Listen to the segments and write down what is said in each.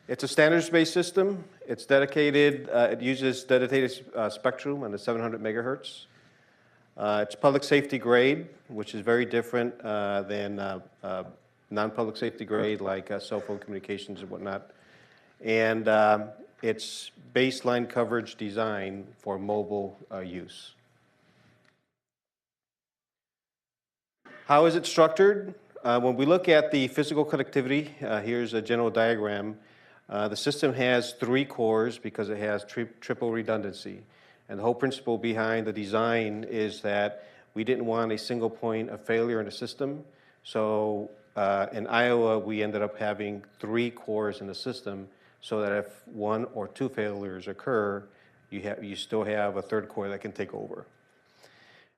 It's a standards-based system. It's dedicated, it uses dedicated spectrum on the 700 megahertz. It's public safety grade, which is very different than non-public safety grade like cell phone communications and whatnot. And it's baseline coverage design for mobile use. How is it structured? When we look at the physical connectivity, here's a general diagram. The system has 3 cores because it has triple redundancy. And the whole principle behind the design is that we didn't want a single point of failure in the system. So in Iowa, we ended up having 3 cores in the system so that if 1 or 2 failures occur, you still have a 3rd core that can take over.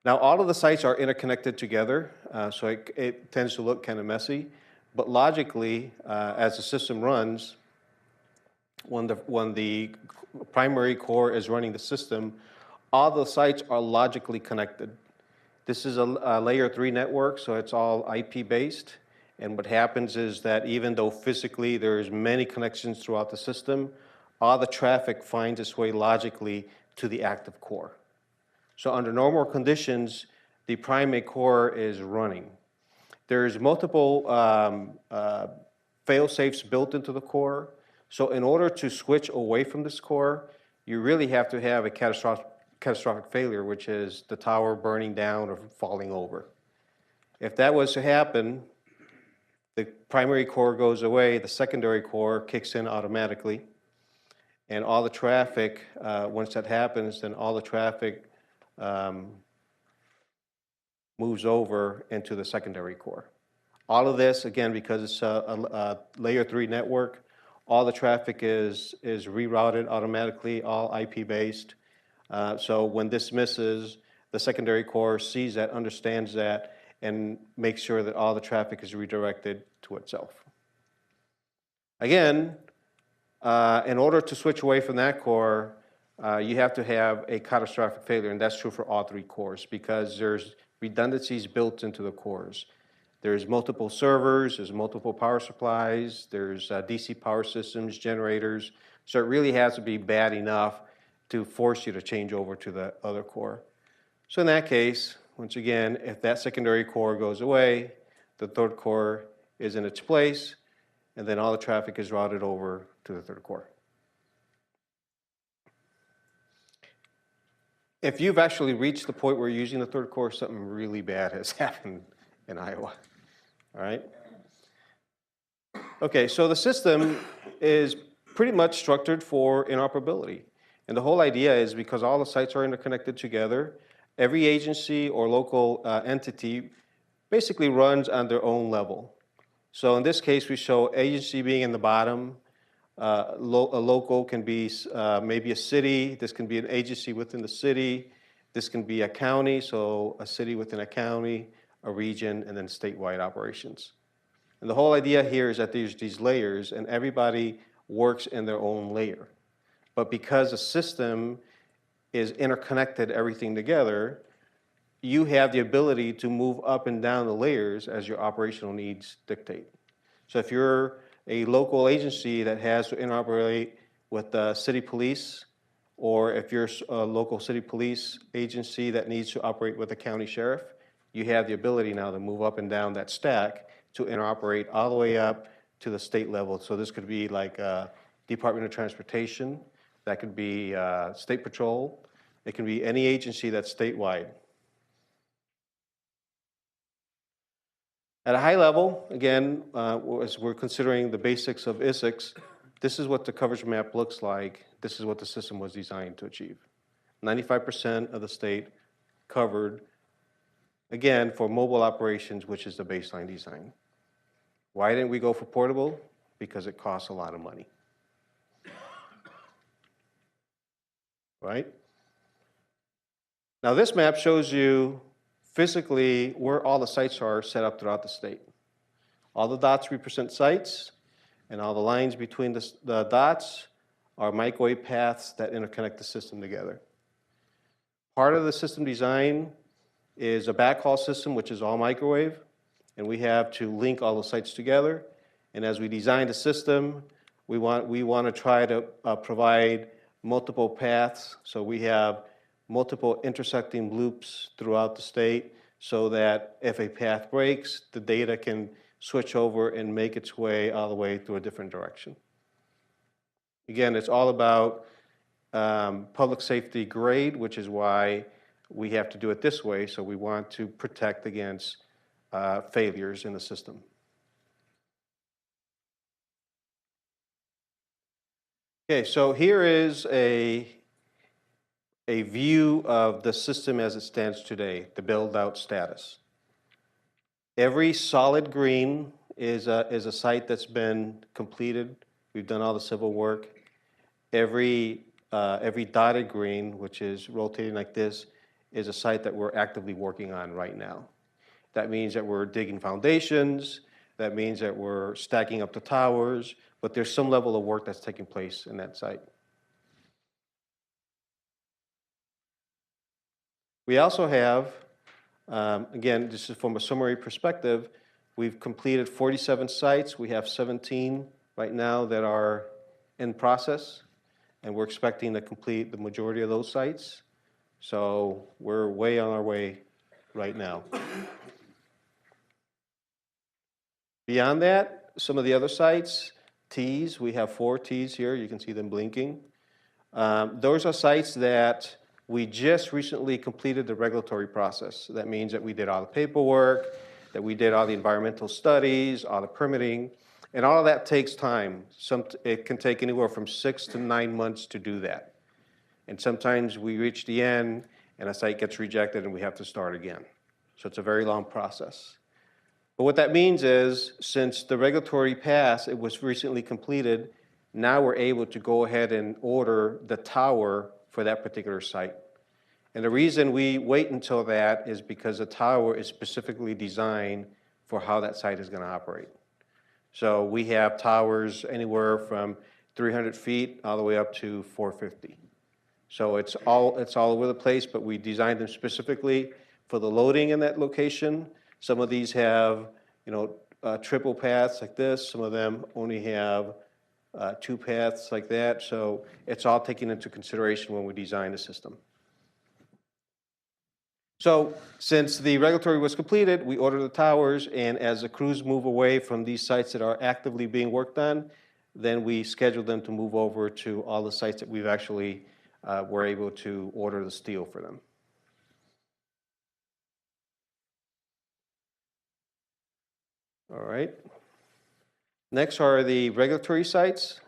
Now, all of the sites are interconnected together, so it tends to look kind of messy. But logically, as the system runs, when the primary core is running the system, all the sites are logically connected. This is a layer 3 network, so it's all IP based. And what happens is that even though physically there's many connections throughout the system, all the traffic finds its way logically to the active core. So under normal conditions, the primary core is running. There's multiple fail-safes built into the core. So in order to switch away from this core, you really have to have a catastrophic failure, which is the tower burning down or falling over. If that was to happen, the primary core goes away, the secondary core kicks in automatically, and all the traffic, once that happens, then all the traffic moves over into the secondary core. All of this, again, because it's a layer 3 network, all the traffic is rerouted automatically, all IP based. So when this misses, the secondary core sees that, understands that, and makes sure that all the traffic is redirected to itself. Again, in order to switch away from that core, you have to have a catastrophic failure, and that's true for all 3 cores because there's redundancies built into the cores. There's multiple servers, there's multiple power supplies, there's DC power systems, generators, so it really has to be bad enough to force you to change over to the other core. So in that case, once again, if that secondary core goes away, the 3rd core is in its place, and then all the traffic is routed over to the 3rd core. If you've actually reached the point where you're using the 3rd core, something really bad has happened in Iowa, all right? Okay, so the system is pretty much structured for interoperability. And the whole idea is because all the sites are interconnected together, every agency or local entity basically runs on their own level. So in this case, we show agency being in the bottom. A local can be maybe a city. This can be an agency within the city. This can be a county, so a city within a county, a region, and then statewide operations. And the whole idea here is that there's these layers, and everybody works in their own layer. But because the system is interconnected, everything together, you have the ability to move up and down the layers as your operational needs dictate. So if you're a local agency that has to interoperate with the city police, or if you're a local city police agency that needs to operate with the county sheriff, you have the ability now to move up and down that stack to interoperate all the way up to the state level. So this could be like Department of Transportation, that could be State Patrol, it can be any agency that's statewide. At a high level, again, as we're considering the basics of ISICS, this is what the coverage map looks like. This is what the system was designed to achieve. 95% of the state covered, again, for mobile operations, which is the baseline design. Why didn't we go for portable? Because it costs a lot of money. Right? Now this map shows you physically where all the sites are set up throughout the state. All the dots represent sites, and all the lines between the dots are microwave paths that interconnect the system together. Part of the system design is a backhaul system, which is all microwave, and we have to link all the sites together. And as we design the system, We want to try to provide multiple paths, so we have multiple intersecting loops throughout the state, so that if a path breaks, the data can switch over and make its way all the way through a different direction. Again, it's all about public safety grade, which is why we have to do it this way. So we want to protect against failures in the system. Okay, so here is a view of the system as it stands today, the build-out status. Every solid green is a site that's been completed. We've done all the civil work. Every dotted green, which is rotating like this, is a site that we're actively working on right now. That means that we're digging foundations. That means that we're stacking up the towers, but there's some level of work that's taking place in that site. We also have, again, this is from a summary perspective, we've completed 47 sites. We have 17 right now that are in process, and we're expecting to complete the majority of those sites. So we're way on our way right now. Beyond that, some of the other sites, Ts, we have 4 Ts here. You can see them blinking. Those are sites that we just recently completed the regulatory process. That means that we did all the paperwork, that we did all the environmental studies, all the permitting, and all of that takes time. It can take anywhere from 6 to 9 months to do that. And sometimes we reach the end and a site gets rejected and we have to start again. So it's a very long process. But what that means is, since the regulatory pass, it was recently completed, now we're able to go ahead and order the tower for that particular site. And the reason we wait until that is because the tower is specifically designed for how that site is going to operate. So we have towers anywhere from 300 feet all the way up to 450. So it's all over the place, but we designed them specifically for the loading in that location. Some of these have, triple paths like this. Some of them only have 2 paths like that. So it's all taken into consideration when we design the system. So since the regulatory was completed, we ordered the towers, and as the crews move away from these sites that are actively being worked on, then we schedule them to move over to all the sites that we've actually were able to order the steel for them. All right. Next are the regulatory sites.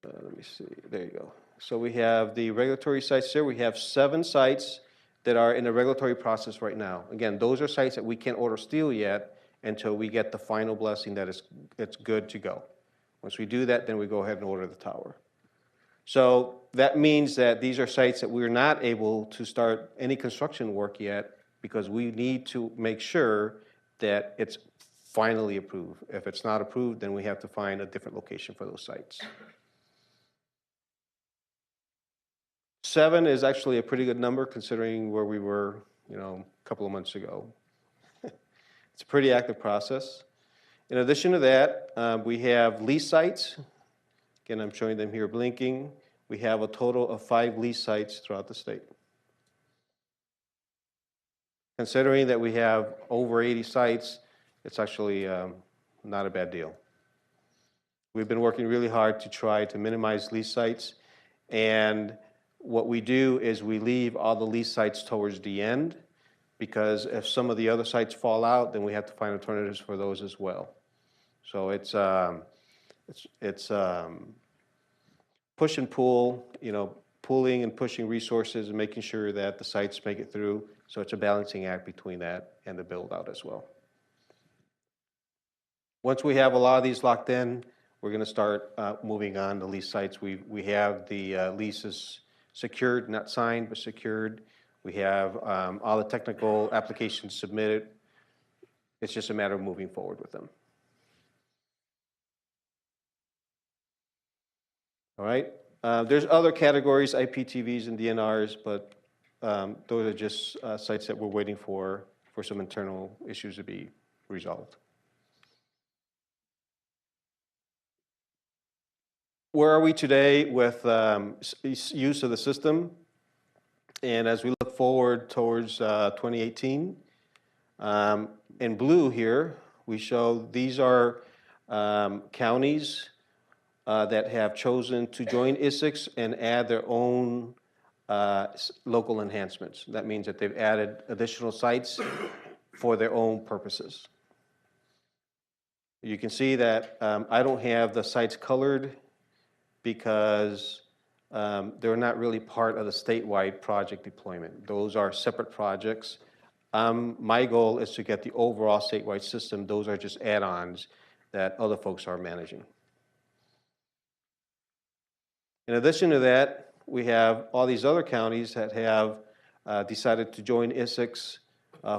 Let me see. There you go. So we have the regulatory sites here. We have 7 sites that are in the regulatory process right now. Again, those are sites that we can't order steel yet until we get the final blessing that it's good to go. Once we do that, then we go ahead and order the tower. So that means that these are sites that we're not able to start any construction work yet, because we need to make sure that it's finally approved. If it's not approved, then we have to find a different location for those sites. 7 is actually a pretty good number considering where we were, a couple of months ago. It's a pretty active process. In addition to that, we have lease sites. Again, I'm showing them here blinking. We have a total of 5 lease sites throughout the state. Considering that we have over 80 sites, it's actually not a bad deal. We've been working really hard to try to minimize lease sites, and what we do is we leave all the lease sites towards the end, because if some of the other sites fall out, then we have to find alternatives for those as well. So it's push and pull, pulling and pushing resources and making sure that the sites make it through. So it's a balancing act between that and the build out as well. Once we have a lot of these locked in, we're going to start moving on to lease sites. We have the leases secured, not signed, but secured. We have all the technical applications submitted. It's just a matter of moving forward with them. All right. There's other categories, IPTVs and DNRs, but those are just sites that we're waiting for some internal issues to be resolved. where are we today with use of the system? And as we look forward towards 2018, in blue here, we show these are counties that have chosen to join ISICS and add their own local enhancements. That means that they've added additional sites for their own purposes. You can see that I don't have the sites colored because they're not really part of the statewide project deployment. Those are separate projects. My goal is to get the overall statewide system. Those are just add-ons that other folks are managing. In addition to that, we have all these other counties that have decided to join ISICS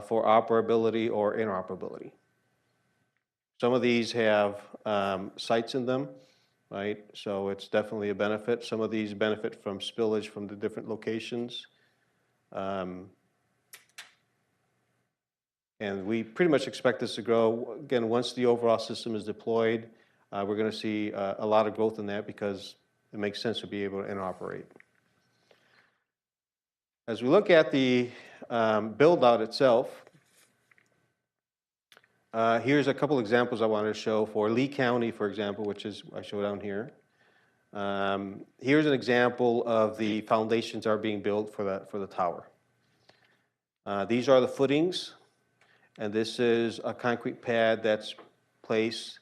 for operability or interoperability. Some of these have sites in them, right? So it's definitely a benefit. Some of these benefit from spillage from the different locations. And we pretty much expect this to grow. Again, once the overall system is deployed, we're going to see a lot of growth in that because it makes sense to be able to interoperate. As we look at the build-out itself, here's a couple examples I wanted to show for Lee County, for example, which is I show down here. Here's an example of the foundations that are being built for the tower. These are the footings, and this is a concrete pad that's placed.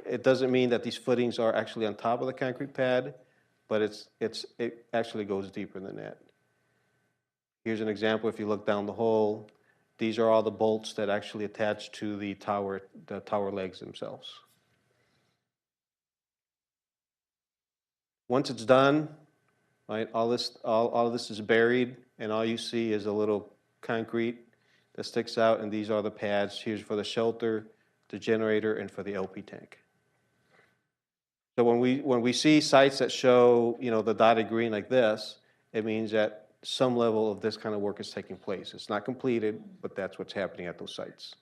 It doesn't mean that these footings are actually on top of the concrete pad, but it actually goes deeper than that. Here's an example. If you look down the hole, these are all the bolts that actually attach to the tower legs themselves. Once it's done, right, all of this is buried, and all you see is a little concrete that sticks out, and these are the pads. Here's for the shelter, the generator, and for the LP tank. So when we see sites that show, you know, the dotted green like this, it means that some level of this kind of work is taking place. It's not completed, but that's what's happening at those sites.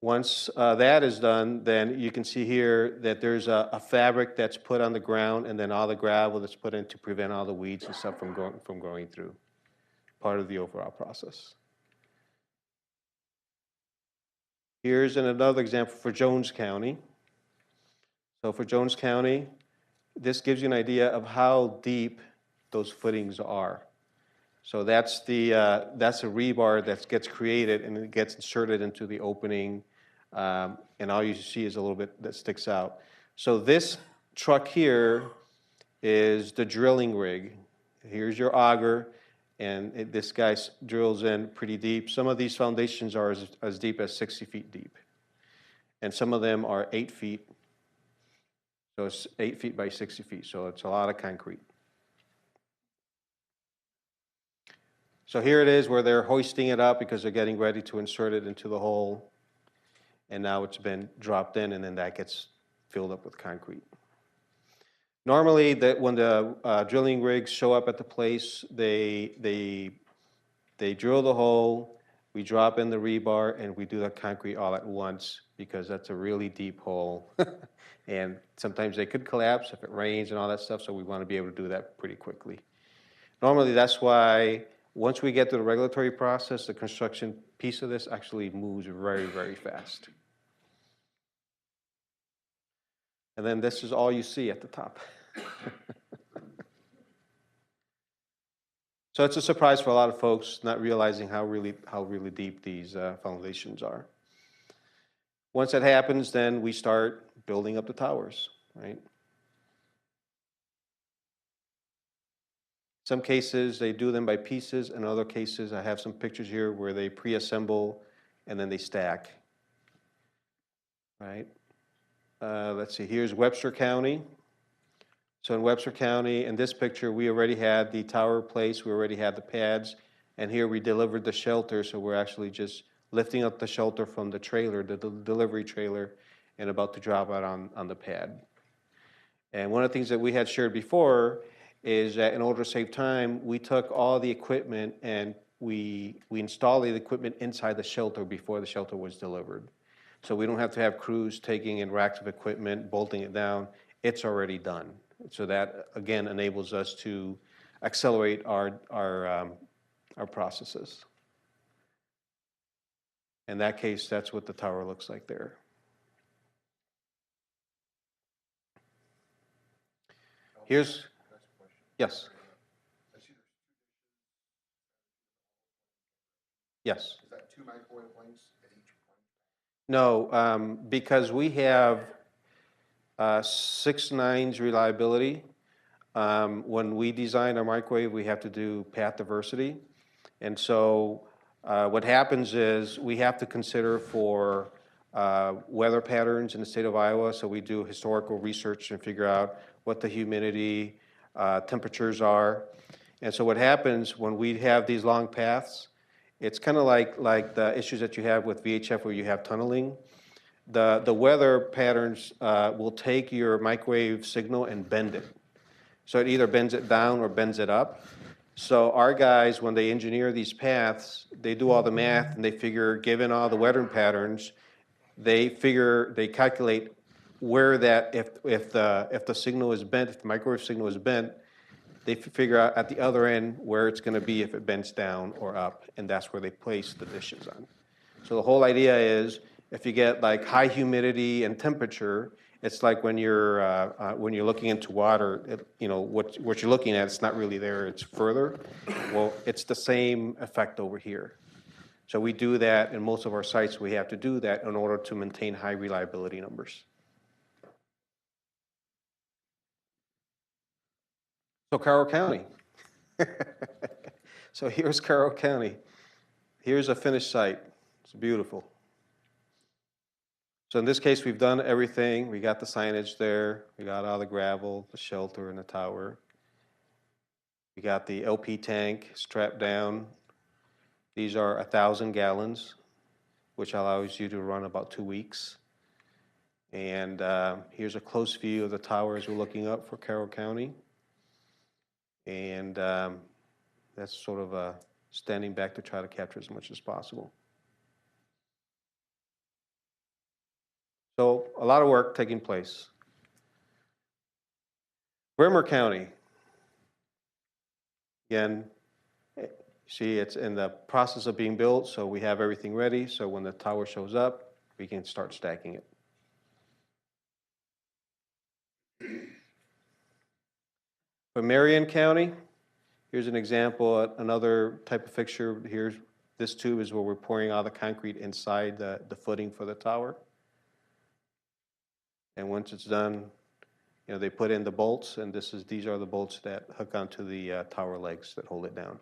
Once that is done, then you can see here that there's a fabric that's put on the ground, and then all the gravel that's put in to prevent all the weeds and stuff from growing through. Part of the overall process. Here's another example for Jones County. So for Jones County, this gives you an idea of how deep those footings are. So that's a rebar that gets created and it gets inserted into the opening, and all you see is a little bit that sticks out. So this truck here is the drilling rig. Here's your auger, and this guy drills in pretty deep. Some of these foundations are as deep as 60 feet deep, and some of them are 8 feet. So it's 8 feet by 60 feet, so it's a lot of concrete. So here it is where they're hoisting it up because they're getting ready to insert it into the hole, and now it's been dropped in, and then that gets filled up with concrete. Normally, when the drilling rigs show up at the place, they drill the hole, we drop in the rebar, and we do the concrete all at once because that's a really deep hole. And sometimes they could collapse if it rains and all that stuff, so we want to be able to do that pretty quickly. Normally, that's why once we get to the regulatory process, the construction piece of this actually moves very, very fast. And then this is all you see at the top. So it's a surprise for a lot of folks not realizing how really deep these foundations are. Once that happens, then we start building up the towers, right? Some cases, they do them by pieces. In other cases, I have some pictures here where they pre-assemble and then they stack, right? Let's see, here's Webster County. So in Webster County, in this picture, we already had the tower placed, we already had the pads, and here we delivered the shelter, so we're actually just lifting up the shelter from the trailer, the delivery trailer, and about to drop it on the pad. And one of the things that we had shared before is that in order to save time, we took all the equipment and we installed the equipment inside the shelter before the shelter was delivered. So we don't have to have crews taking in racks of equipment, bolting it down. It's already done. So that, again, enables us to accelerate our processes. In that case, that's what the tower looks like there. Here's, yes. Yes. Is that 2 microwave links at each point? No, because we have 6 nines reliability. When we design our microwave, we have to do path diversity. And so what happens is we have to consider for weather patterns in the state of Iowa. So we do historical research and figure out what the humidity, temperatures are. And so what happens when we have these long paths, it's kind of like the issues that you have with VHF where you have tunneling. The weather patterns will take your microwave signal and bend it. So it either bends it down or bends it up. So our guys, when they engineer these paths, they do all the math and they figure, given all the weather patterns, they calculate where that, if the signal is bent, if the microwave signal is bent, they figure out at the other end where it's going to be if it bends down or up, and that's where they place the dishes on. So the whole idea is if you get like high humidity and temperature, it's like when you're looking into water, what you're looking at, it's not really there, it's further. Well, it's the same effect over here. So we do that in most of our sites. We have to do that in order to maintain high reliability numbers. So Carroll County. So here's Carroll County. Here's a finished site. It's beautiful. So in this case, we've done everything. We got the signage there. We got all the gravel, the shelter, and the tower. We got the LP tank strapped down. These are 1,000 gallons, which allows you to run about 2 weeks. And here's a close view of the tower as we're looking up for Carroll County. And that's sort of standing back to try to capture as much as possible. So a lot of work taking place. Bremer County. Again, see, it's in the process of being built, so we have everything ready. So when the tower shows up, we can start stacking it. For Marion County, here's an example, another type of fixture. Here's this tube is where we're pouring all the concrete inside the footing for the tower. And once it's done, they put in the bolts, and these are the bolts that hook onto the tower legs that hold it down.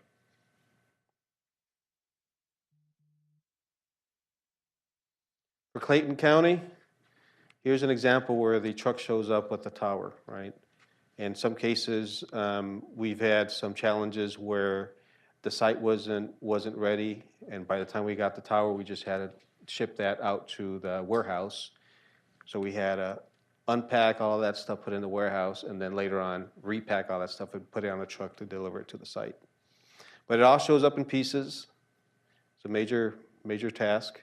For Clayton County, here's an example where the truck shows up with the tower, right? In some cases, we've had some challenges where the site wasn't ready, and by the time we got the tower, we just had to ship that out to the warehouse. So we had to unpack all of that stuff, put it in the warehouse, and then later on repack all that stuff and put it on a truck to deliver it to the site. But it all shows up in pieces. It's a major task.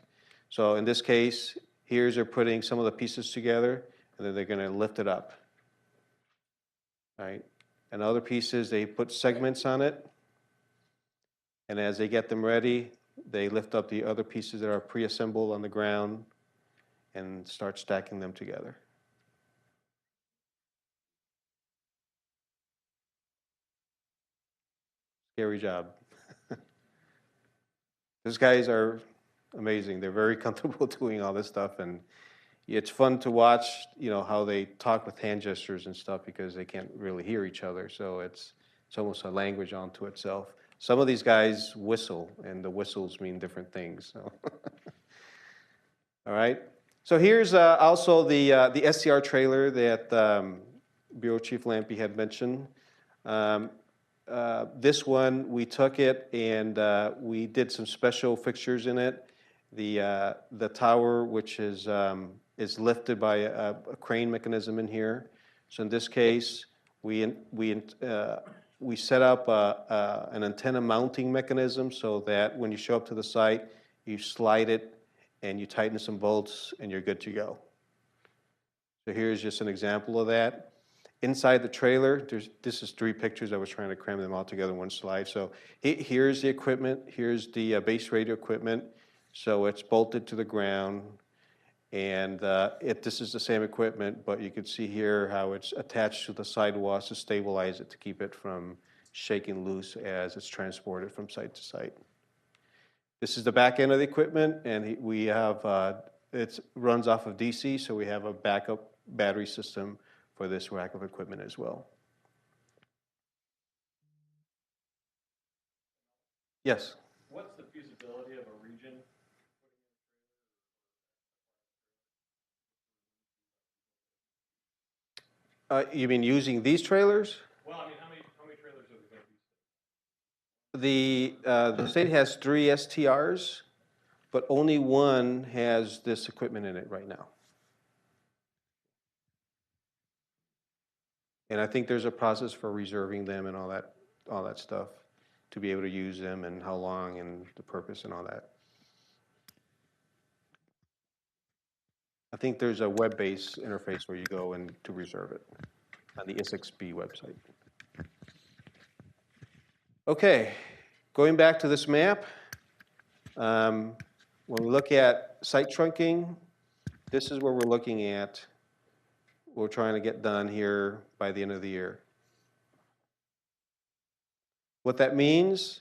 So in this case, they're putting some of the pieces together, and then they're going to lift it up. Right? And other pieces, they put segments on it, and as they get them ready, they lift up the other pieces that are pre-assembled on the ground and start stacking them together. Scary job. These guys are amazing. They're very comfortable doing all this stuff, and it's fun to watch, how they talk with hand gestures and stuff because they can't really hear each other. So it's almost a language unto itself. Some of these guys whistle, and the whistles mean different things. So. All right. So here's also the SCR trailer that Bureau Chief Lampe had mentioned. This one, we took it and we did some special fixtures in it. The tower, which is lifted by a crane mechanism in here. So in this case, we set up an antenna mounting mechanism so that when you show up to the site, you slide it and you tighten some bolts, and you're good to go. So here's just an example of that. Inside the trailer, this is 3 pictures. I was trying to cram them all together in one slide. So here's the equipment. Here's the base radio equipment. So it's bolted to the ground. And this is the same equipment, but you can see here how it's attached to the sidewalls to stabilize it, to keep it from shaking loose as it's transported from site to site. This is the back end of the equipment, and we have, it runs off of DC, so we have a backup battery system for this rack of equipment as well. Yes? What's the feasibility of a region? You mean using these trailers? Well, I mean, how many trailers are there going to be? The state has 3 STRs, but only one has this equipment in it right now. And I think there's a process for reserving them and all that stuff to be able to use them, and how long and the purpose and all that. I think there's a web-based interface where you go and to reserve it on the Isicsb website. Okay, going back to this map, when we look at site trunking, this is where we're looking at. We're trying to get done here by the end of the year. What that means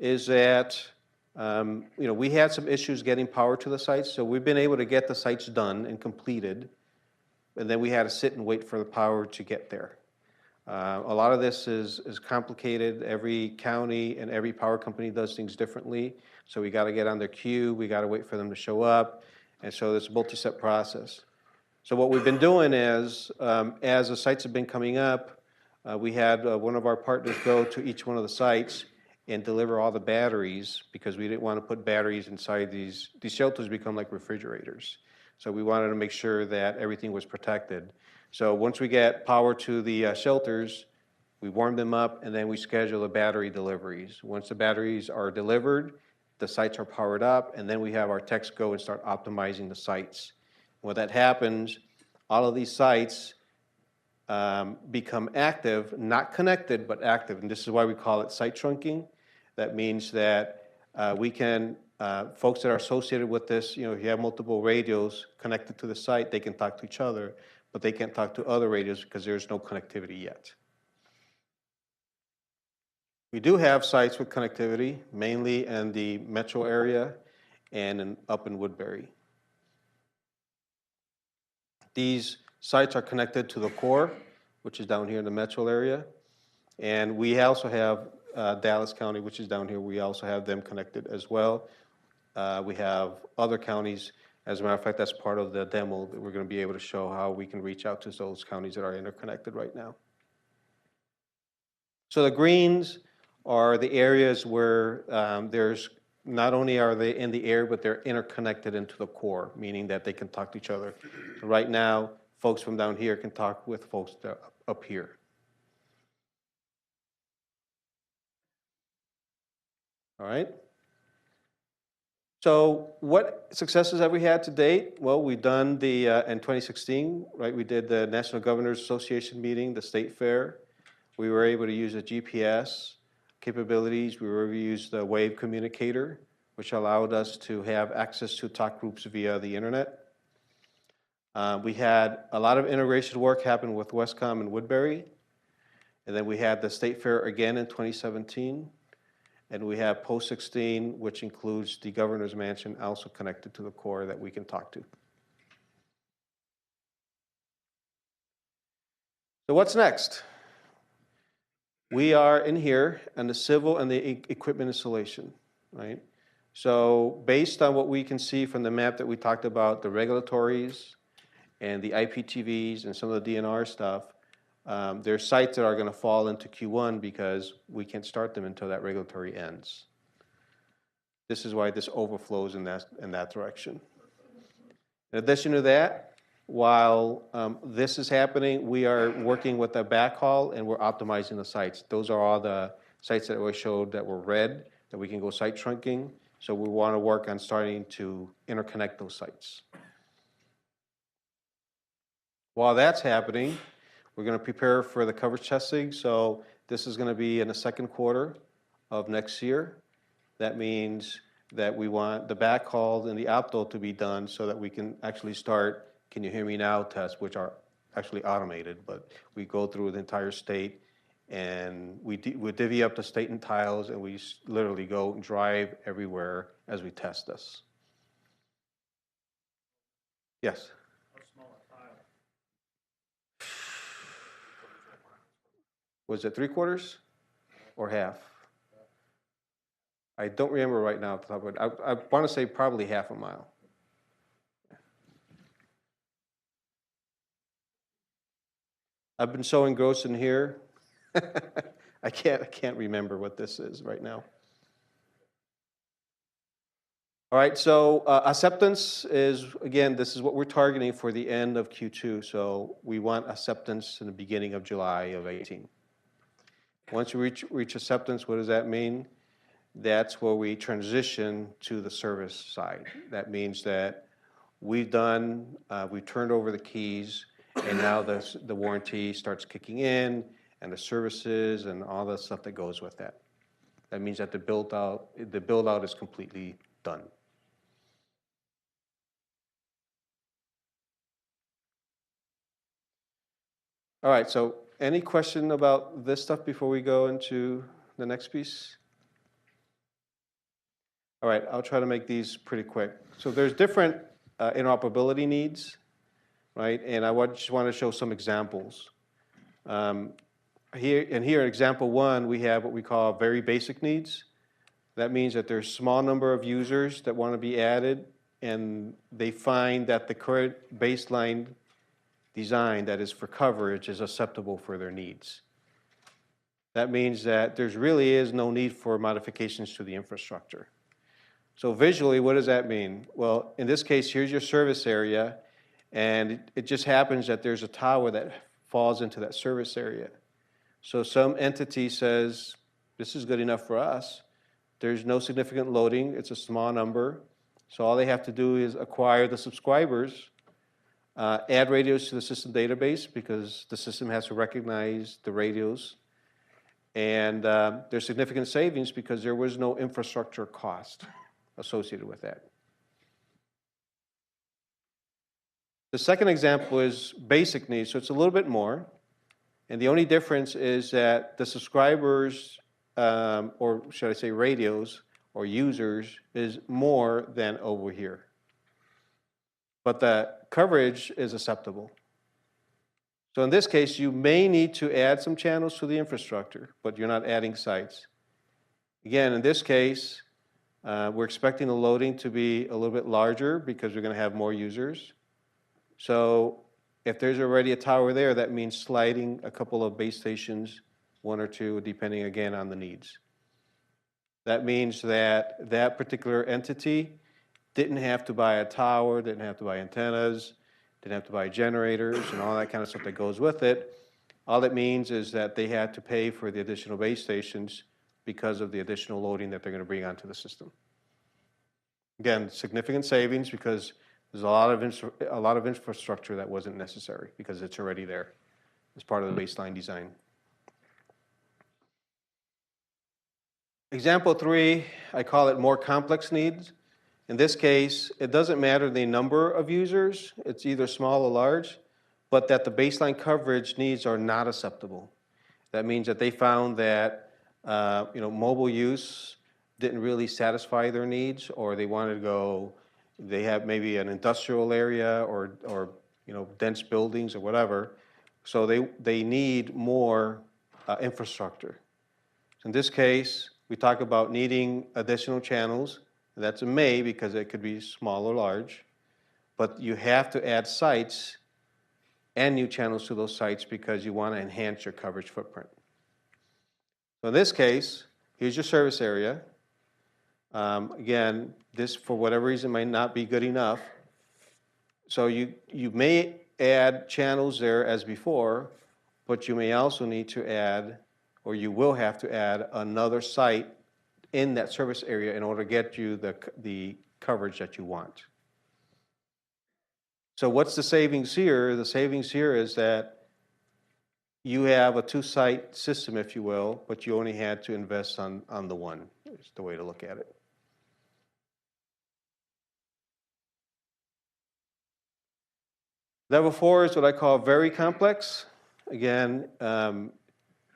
is that we had some issues getting power to the sites, so we've been able to get the sites done and completed, and then we had to sit and wait for the power to get there. A lot of this is complicated. Every county and every power company does things differently, so we got to get on their queue, we got to wait for them to show up, and so it's a multi-step process. So what we've been doing is, as the sites have been coming up, we had one of our partners go to each one of the sites and deliver all the batteries, because we didn't want to put batteries inside these shelters. Become like refrigerators. So we wanted to make sure that everything was protected. So once we get power to the shelters, we warm them up, and then we schedule the battery deliveries. Once the batteries are delivered, the sites are powered up, and then we have our techs go and start optimizing the sites. When that happens, all of these sites become active, not connected, but active. And this is why we call it site trunking. That means that we can, folks that are associated with this, if you have multiple radios connected to the site, they can talk to each other, but they can't talk to other radios because there's no connectivity yet. We do have sites with connectivity, mainly in the metro area and up in Woodbury. These sites are connected to the core, which is down here in the metro area. And we also have Dallas County, which is down here. We also have them connected as well. We have other counties. As a matter of fact, that's part of the demo that we're going to be able to show how we can reach out to those counties that are interconnected right now. So the greens are the areas where there's not only are they in the air, but they're interconnected into the core, meaning that they can talk to each other. So right now, folks from down here can talk with folks that are up here. All right. So what successes have we had to date? Well, we've done the, in 2016, right, we did the National Governors Association meeting, the state fair. We were able to use a GPS capabilities. We were able to use the wave communicator, which allowed us to have access to talk groups via the internet. We had a lot of integration work happen with Westcom and Woodbury. And then we had the state fair again in 2017. And we have post 16, which includes the governor's mansion, also connected to the core that we can talk to. So what's next? We are in here on the civil and the equipment installation, right? So based on what we can see from the map that we talked about, the regulatories and the IPTVs and some of the DNR stuff, there's sites that are going to fall into Q1 because we can't start them until that regulatory ends. This is why this overflows in that direction. In addition to that, while this is happening, we are working with the backhaul and we're optimizing the sites. Those are all the sites that we showed that were red, that we can go site trunking. So we want to work on starting to interconnect those sites. While that's happening, we're going to prepare for the coverage testing. So this is going to be in the second quarter of next year. That means that we want the backhaul and the opto to be done so that we can actually start, can you hear me now, tests, which are actually automated, but we go through the entire state and we divvy up the state in tiles and we literally go and drive everywhere as we test this. Yes? How small a tile? Was it 3/4 or half? I don't remember right now off the top of it. I want to say probably half a mile. I've been so engrossed in here, I can't remember what this is right now. All right, so acceptance is, again, this is what we're targeting for the end of Q2. So we want acceptance in the beginning of July of 18. Once we reach acceptance, what does that mean? That's where we transition to the service side. That means that we've turned over the keys, and now the warranty starts kicking in, and the services and all the stuff that goes with that. That means that the build out is completely done. All right, so any question about this stuff before we go into the next piece? All right, I'll try to make these pretty quick. So there's different interoperability needs, right? And I just want to show some examples. Here in example one, we have what we call very basic needs. That means that there's a small number of users that want to be added, and they find that the current baseline design that is for coverage is acceptable for their needs. That means that there really is no need for modifications to the infrastructure. So visually, what does that mean? Well, in this case, here's your service area, and it just happens that there's a tower that falls into that service area. So some entity says, this is good enough for us. There's no significant loading. It's a small number. So all they have to do is acquire the subscribers, add radios to the system database because the system has to recognize the radios. And there's significant savings because there was no infrastructure cost associated with that. The second example is basic needs, so it's a little bit more. And the only difference is that the subscribers, or should I say radios or users, is more than over here. But the coverage is acceptable. So in this case, you may need to add some channels to the infrastructure, but you're not adding sites. Again, in this case, we're expecting the loading to be a little bit larger because we're going to have more users. So if there's already a tower there, that means sliding a couple of base stations, one or two, depending again on the needs. That means that that particular entity didn't have to buy a tower, didn't have to buy antennas, didn't have to buy generators and all that kind of stuff that goes with it. All it means is that they had to pay for the additional base stations because of the additional loading that they're going to bring onto the system. Again, significant savings because there's a lot of infrastructure that wasn't necessary because it's already there as part of the baseline design. Example 3, I call it more complex needs. In this case, it doesn't matter the number of users, it's either small or large, but that the baseline coverage needs are not acceptable. That means that they found that mobile use didn't really satisfy their needs, or they wanted to go, they have maybe an industrial area or dense buildings or whatever, so they need more infrastructure. So in this case, we talk about needing additional channels. That's a may because it could be small or large, but you have to add sites and new channels to those sites because you want to enhance your coverage footprint. So in this case, here's your service area. Again, this for whatever reason might not be good enough. So you may add channels there as before, but you may also need to add, or you will have to add another site in that service area in order to get you the coverage that you want. So what's the savings here? The savings here is that you have a two-site system, if you will, but you only had to invest on the one, is the way to look at it. Level 4 is what I call very complex. Again,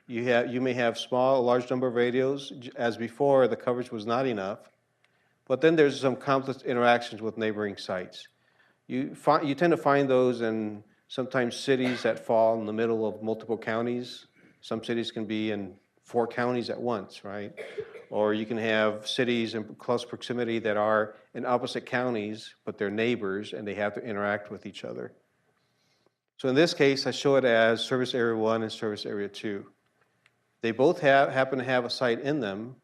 you may have small, a large number of radios. As before, the coverage was not enough. But then there's some complex interactions with neighboring sites. You tend to find those in sometimes cities that fall in the middle of multiple counties. Some cities can be in 4 counties at once, right? Or you can have cities in close proximity that are in opposite counties, but they're neighbors and they have to interact with each other. So in this case, I show it as Service Area 1 and Service Area 2. They both happen to have a site in them,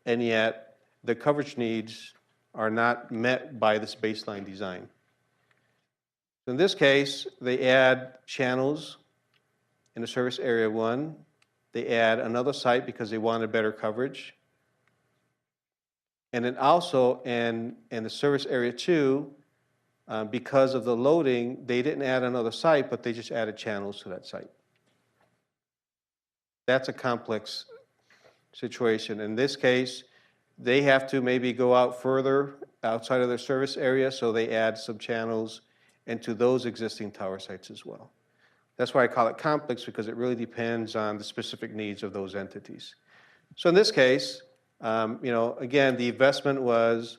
and yet the coverage needs are not met by this baseline design. So in this case, they add channels in the Service Area 1. They add another site because they wanted better coverage. And then also in the Service Area 2, because of the loading, they didn't add another site, but they just added channels to that site. That's a complex situation. In this case, they have to maybe go out further outside of their service area, so they add some channels into those existing tower sites as well. That's why I call it complex, because it really depends on the specific needs of those entities. So in this case, again, the investment was,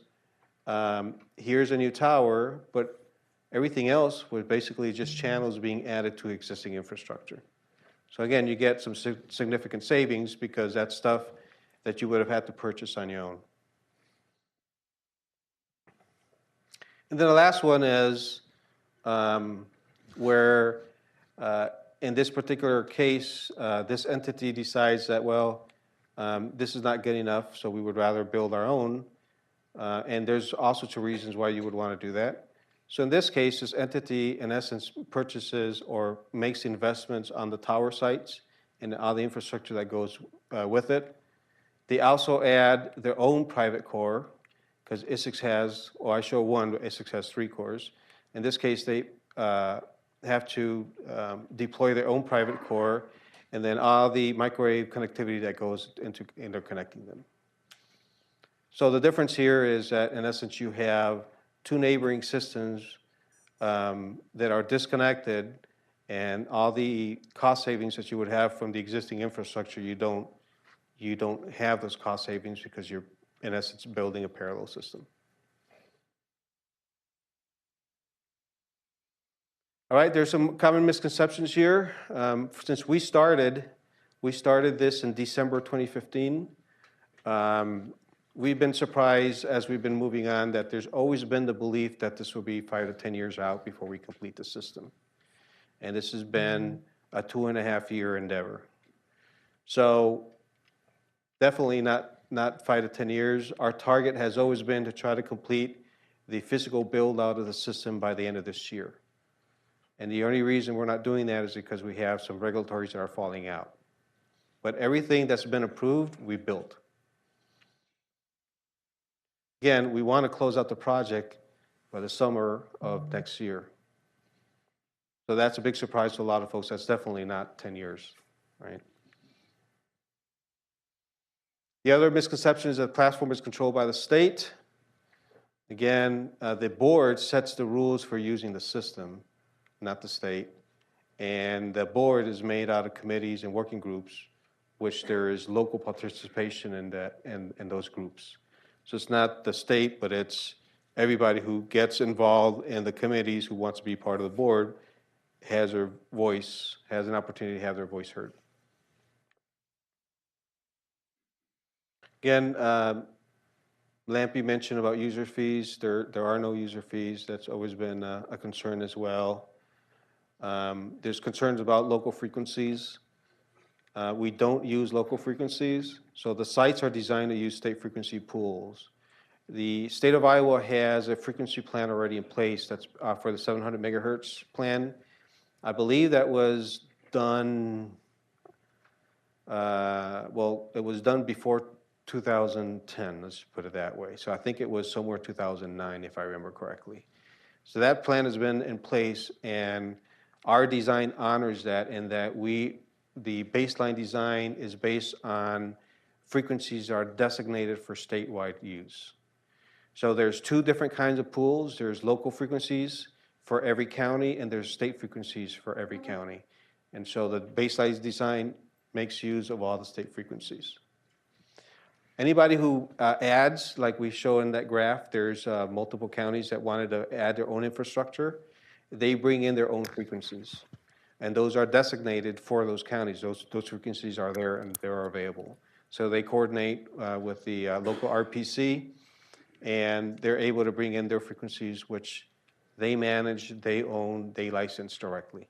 here's a new tower, but everything else was basically just channels being added to existing infrastructure. So again, you get some significant savings because that's stuff that you would have had to purchase on your own. And then the last one is where, in this particular case, this entity decides that, well, this is not good enough, so we would rather build our own. And there's all sorts of reasons why you would want to do that. So in this case, this entity, in essence, purchases or makes investments on the tower sites and all the infrastructure that goes with it. They also add their own private core, because ISICS has, or I show one, but ISICS has 3 cores. In this case, they have to deploy their own private core, and then all the microwave connectivity that goes into interconnecting them. So the difference here is that, in essence, you have 2 neighboring systems that are disconnected, and all the cost savings that you would have from the existing infrastructure, you don't have those cost savings because you're, in essence, building a parallel system. All right, there's some common misconceptions here. Since we started this in December 2015. We've been surprised as we've been moving on that there's always been the belief that this will be 5 to 10 years out before we complete the system. And this has been a 2.5-year endeavor. So definitely not 5 to 10 years. Our target has always been to try to complete the physical build out of the system by the end of this year. And the only reason we're not doing that is because we have some regulatories that are falling out. But everything that's been approved, we built. Again, we want to close out the project by the summer of next year. So that's a big surprise to a lot of folks. That's definitely not 10 years, right? The other misconception is that the platform is controlled by the state. Again, the board sets the rules for using the system, not the state. And the board is made out of committees and working groups, which there is local participation in those groups. So it's not the state, but it's everybody who gets involved in the committees who wants to be part of the board has their voice, has an opportunity to have their voice heard. Again, Lampy mentioned about user fees. There are no user fees. That's always been a concern as well. There's concerns about local frequencies. We don't use local frequencies, so the sites are designed to use state frequency pools. The state of Iowa has a frequency plan already in place that's for the 700 megahertz plan. I believe that was done, well, it was done before 2010, let's put it that way. So I think it was somewhere 2009, if I remember correctly. So that plan has been in place, and our design honors that in that the baseline design is based on frequencies that are designated for statewide use. So there's two different kinds of pools. There's local frequencies for every county, and there's state frequencies for every county. And so the baseline design makes use of all the state frequencies. Anybody who adds, like we show in that graph, there's multiple counties that wanted to add their own infrastructure. They bring in their own frequencies, and those are designated for those counties. Those frequencies are there and they're available. So they coordinate with the local RPC, and they're able to bring in their frequencies, which they manage, they own, they license directly.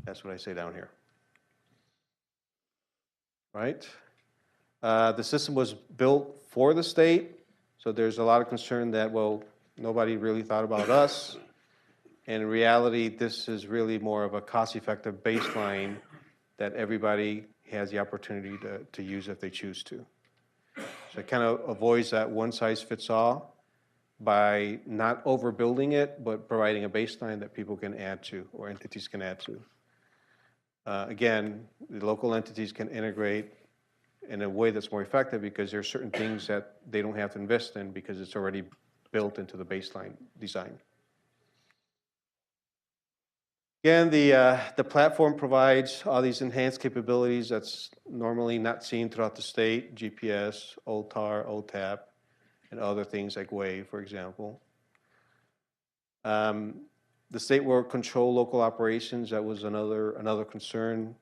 That's what I say down here. Right? The system was built for the state, so there's a lot of concern that, well, nobody really thought about us. And in reality, this is really more of a cost-effective baseline that everybody has the opportunity to use if they choose to. So it kind of avoids that one-size-fits-all by not overbuilding it, but providing a baseline that people can add to or entities can add to. Again, the local entities can integrate in a way that's more effective because there are certain things that they don't have to invest in because it's already built into the baseline design. Again, the platform provides all these enhanced capabilities that's normally not seen throughout the state: GPS, OTAR, OTAP, and other things like WAVE, for example. The state will control local operations. That was another concern.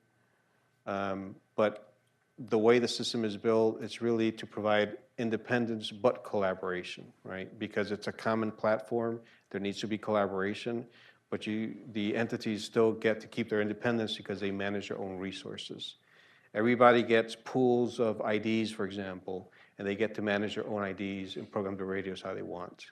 But the way the system is built, it's really to provide independence but collaboration, right? Because it's a common platform, there needs to be collaboration, but the entities still get to keep their independence because they manage their own resources. Everybody gets pools of IDs, for example, and they get to manage their own IDs and program the radios how they want.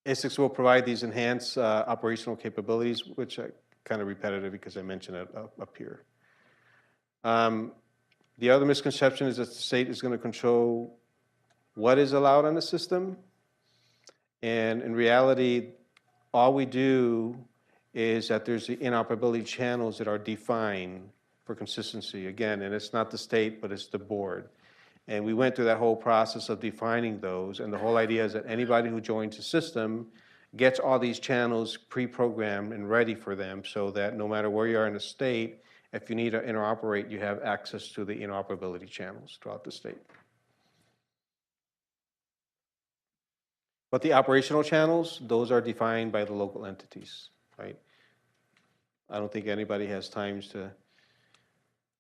ISICS will provide these enhanced operational capabilities, which are kind of repetitive because I mentioned it up here. The other misconception is that the state is going to control what is allowed on the system. And in reality, all we do is that there's the interoperability channels that are defined for consistency. Again, and it's not the state, but it's the board. And we went through that whole process of defining those, and the whole idea is that anybody who joins the system gets all these channels pre-programmed and ready for them so that no matter where you are in the state, if you need to interoperate, you have access to the interoperability channels throughout the state. But the operational channels, those are defined by the local entities, right? I don't think anybody has time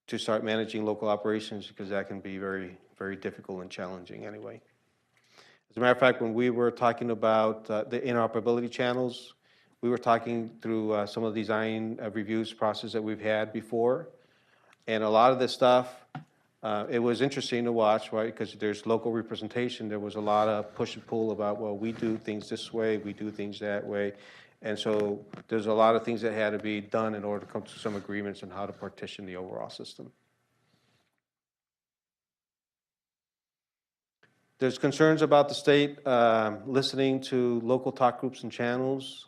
to start managing local operations because that can be very, very difficult and challenging anyway. As a matter of fact, when we were talking about the interoperability channels, we were talking through some of the design reviews process that we've had before. And a lot of this stuff, it was interesting to watch, right? Because there's local representation. There was a lot of push and pull about, well, we do things this way, we do things that way. And so there's a lot of things that had to be done in order to come to some agreements on how to partition the overall system. There's concerns about the state listening to local talk groups and channels.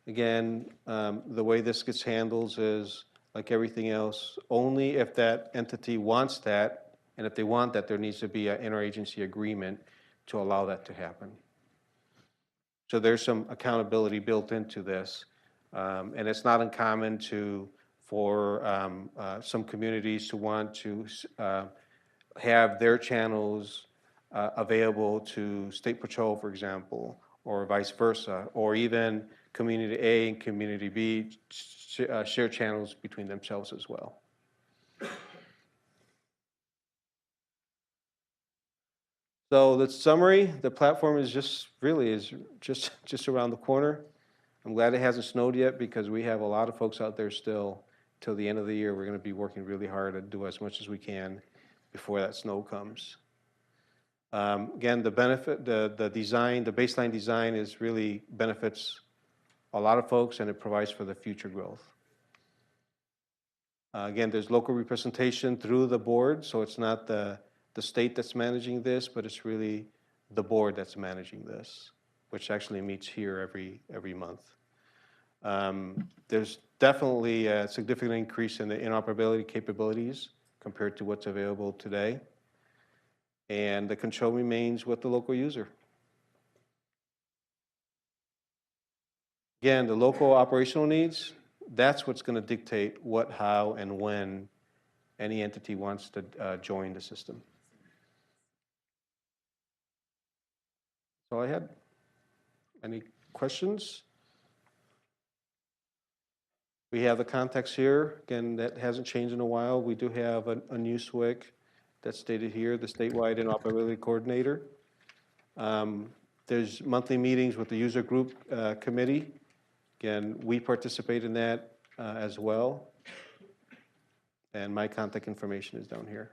Again, the way this gets handled is like everything else, only if that entity wants that, and if they want that, there needs to be an interagency agreement to allow that to happen. So there's some accountability built into this, and it's not uncommon for some communities to want to have their channels available to State Patrol, for example, or vice versa, or even Community A and Community B share channels between themselves as well. So the summary, the platform is just around the corner. I'm glad it hasn't snowed yet because we have a lot of folks out there still. Till the end of the year, we're going to be working really hard to do as much as we can before that snow comes. Again, the benefit, the design, the baseline design is really benefits a lot of folks, and it provides for the future growth. Again, there's local representation through the board, so it's not the state that's managing this, but it's really the board that's managing this, which actually meets here every month. There's definitely a significant increase in the interoperability capabilities compared to what's available today, and the control remains with the local user. Again, the local operational needs, that's what's going to dictate what, how, and when any entity wants to join the system. That's all I had. Any questions? We have the context here. Again, that hasn't changed in a while. We do have a new SWIC that's stated here, the Statewide Interoperability Coordinator. There's monthly meetings with the user group committee. Again, we participate in that as well. And my contact information is down here.